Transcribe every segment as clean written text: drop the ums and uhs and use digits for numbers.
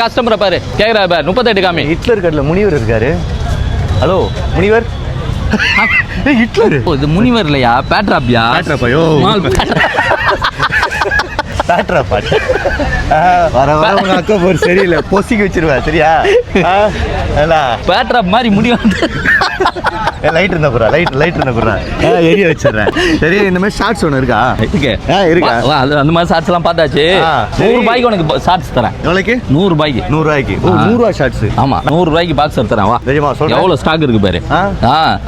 கஸ்டமரை பாரு கேக்குறா பாரு 38 காமி. ஹிட்லர் கடையில் முனிவர் இருக்காரு. ஹலோ முனிவர். ஹிட்லர் இது முனிவர் இல்லையா, பேட்ராப்பியா? பேட்ராப்பையோ பேட்ராப்பா. வர வர உங்க அக்கா போர் சரியில்லை, பொசிக்க வச்சிருவேன் சரியா? பேட்ராப் மாதிரி முடியும். லைட் இருந்தா போறா, லைட் இருந்தா போறா, எரிய வச்சிடுறேன். சரி, இந்த மாதிரி ஷார்ட்ஸ் ஒன்று இருக்கா? இருக்கா? அந்த மாதிரி ஷார்ட்ஸ் எல்லாம் பார்த்தாச்சு. 100 ரூபாய்க்கு உனக்கு ஷார்ட்ஸ் தரேன். எவ்வளோக்கு? 100 ரூபாய்க்கு. 100 ரூபாய்க்கு? 100 ரூபா ஷார்ட்ஸ்? ஆமா, 100 ரூபாய்க்கு பாக்ஸ் எடுத்துறேன். வா தெரியுமா? சொல்றேன். எவ்வளவு ஸ்டாக் இருக்கு பாரு.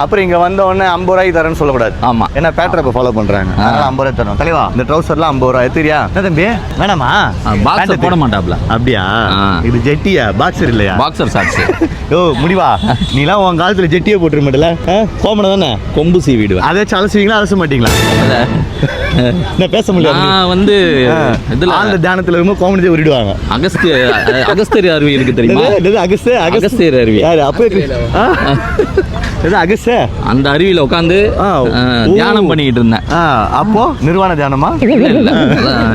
அப்புறம் இங்க வந்த உடனே 50 ரூபாய்க்கு தரேன்னு சொல்லக்கூடாது. ஆமா, ஏன்னா பேட்ராப்பை ஃபாலோ பண்றாங்க. அதனால 50 ரூபாய் தரணும். தலைவா, இந்த ட்ரௌசர்லாம் 50 ரூபாய் தெரியா? என்ன தம்பி வேணாமா? பாக்ஸ் போட மாட்டாப்ல. அப்படியா? இது ஜெட்டியா, பாக்ஸர் இல்லையா? Boxer shorts. ஓ முடிவா, நீலாம் உன் காலத்துல ஜெட்டியே போட்டுருக்க மாட்டல? கோமனை தானே கொம்பு சீவிடுவேன். அதை அலசுவீங்களா அலச மாட்டீங்களா? நான் பேச முடியாது. நான் வந்து இதுல ஆழ்ந்த தியானத்துல இருக்கும்போது கோமனத்தை உருடுவாங்க. அகஸ்தியர் அருவி இருக்கு தெரியுமா? அகஸ்தியர் அருவி. யாரு அப்ப? அகஸ்த அந்த அருவியில உட்காந்து தியானம் பண்ணிட்டு இருந்தேன். அப்போ நிர்வாண தியானமா?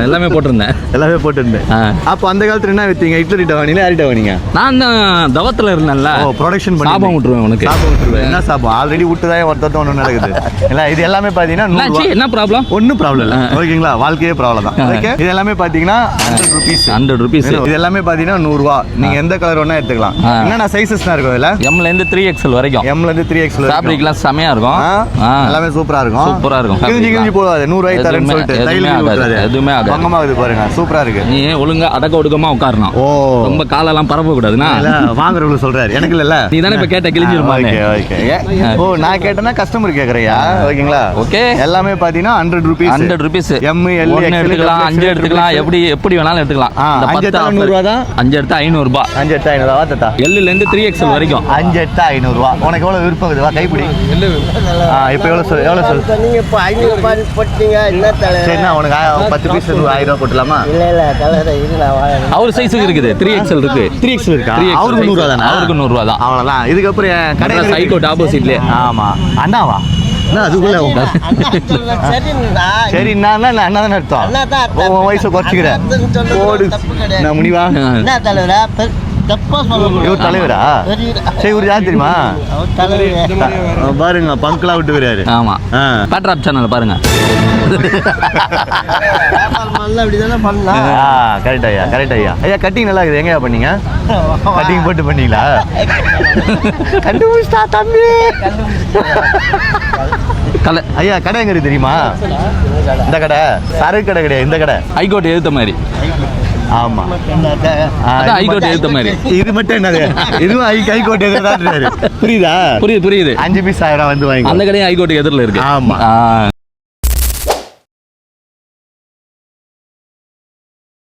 எல்லாமே போட்டிருந்தேன். எல்லாமே போட்டிருந்தேன். அப்போ அந்த காலத்துல என்ன வித்தீங்க? ஹிட்லர் கிட்ட வாங்கினீங்களா யார்கிட்ட வாங்கினீங்க? நான் தான் தவத்துல இருந்தேன்ல. ப்ரொடக்ஷன் பண்ணி சாபம் விட்டுருவேன் உனக்கு. சாபம் விட்டுருவேன். என்ன சாபம்? ஆல்ரெடி விட்டுதான் ஒருத்தர் ஒன்று நடக்குது இல்ல. இது எல்லாமே பாத்தீங்கன்னா என்ன ப்ராப்ளம்? ஒன்னும் ப்ராப்ளம் இல்ல. ஓகேங்களா? வாழ்க்கையே ப்ராப்ளம் தான். ஓகே, இது எல்லாமே பாத்தீங்கன்னா 100 rupees. இது எல்லாமே பாத்தீங்கன்னா 100 ரூபா. நீங்க எந்த கலர் வேணா எடுத்துக்கலாம். என்னென்ன சைஸஸ்லாம் இருக்கும் இதுல? M ல இருந்து 3XL வரைக்கும். M ல இருந்து 3XL ஃபேப்ரிக்லாம் செமையா இருக்கும். எல்லாமே சூப்பரா இருக்கும். சூப்பரா இருக்கும். கிழிஞ்சு போடாது. 100 ரூபாய் தரேன்னு சொல்லிட்டு தையல் விட்டுறாது. எதுவுமே ஆகாது. பங்கமா இது பாருங்க, சூப்பரா இருக்கு. நீ ஒழுங்கா அடக்க ஒடுக்கமா உட்காரணும். ரொம்ப காலெல்லாம் பரப்ப கூடாதுனா. வாங்குறவங்க சொல்றாரு, எனக்கு இல்ல. நீ தானே இப்ப கேட்ட கிழிஞ்சிருமானே. ஓ, நான் கேட்டேன்னா கஸ்டமர் கேக்குறியா? ஓகேங்களா? ஓகே, எல்லாமே பாத்தீங்கன்னா 100 rupees. 100 rupees. M L எடுத்துக்கலாம், 5 எடுத்துக்கலாம், எப்படி வேணாலும் எடுத்துக்கலாம். இந்த 5 எடுத்தா 100 ரூபாய் தான். 5 எடுத்தா 500 ரூபாய். 5 எடுத்தா 500 ரூபாய் தாத்தா. L ல இருந்து 3XL வரைக்கும் 5 எடுத்தா 500 ரூபாய். உனக்கு எவ்வளவு விருப்பம் இது? வா கைப்பிடி. இப்போ எவ்வளவு சொல்? நீங்க இப்போ 500 ரூபாய் போட்டீங்க. என்ன தலை? சரிண்ணா, உனக்கு 10 பீஸ் 1000 ரூபாய் போட்டுலாமா? இல்ல தலை இது நான் அவர் சைஸுக்கு இருக்குது. 3XL இருக்கு. 3XL இருக்கா? அவருக்கு 100 ரூபாய் தானே? அவருக்கு 100 ரூபாய் தான். அவ்வளவுதான். இதுக்கு அப்புறம் கடை சைக்கோட் ஆப்போசிட்லயே. ஆமா, அண்ணாவா? அதுக்குள்ள சரி, நான் அண்ணா தானே அர்த்தம். உன் வயசை குறைச்சிக்கிறேன். நான் முடிவா? தலைவரா? சரி, ஒரு யார் தெரியுமா? பாருங்க, பங்களா விட்டு வராரு. ஆமா, பேட்ராப் சேனல் பாருங்க. கரெக்ட் ஐயா, கரெக்ட் ஐயா. ஐயா, கட்டிங் நல்லா இருக்குது. எங்கயா பண்ணீங்க? கட்டிங் போட்டு பண்ணீங்களா? கண்டுபிடிச்சா தம்பி. ஐயா, கடை எங்க இருக்கு தெரியுமா? இந்த கடை சரக்கு கடை கிடையாது, இந்த கடை ஹைகோர்ட் எழுத்த மாதிரி. ஆமா, ஹைகோர்ட் எழுத்த மாதிரி. இது மட்டும் என்னது? இதுவும் ஹைகோர்ட் எதிர்தான். புரியுதா? புரியுது. 5 பீஸ் 1000 வந்து வாங்கி. அந்த கடையும் ஹைகோர்ட் எதிரில் இருக்கு. ஆமா.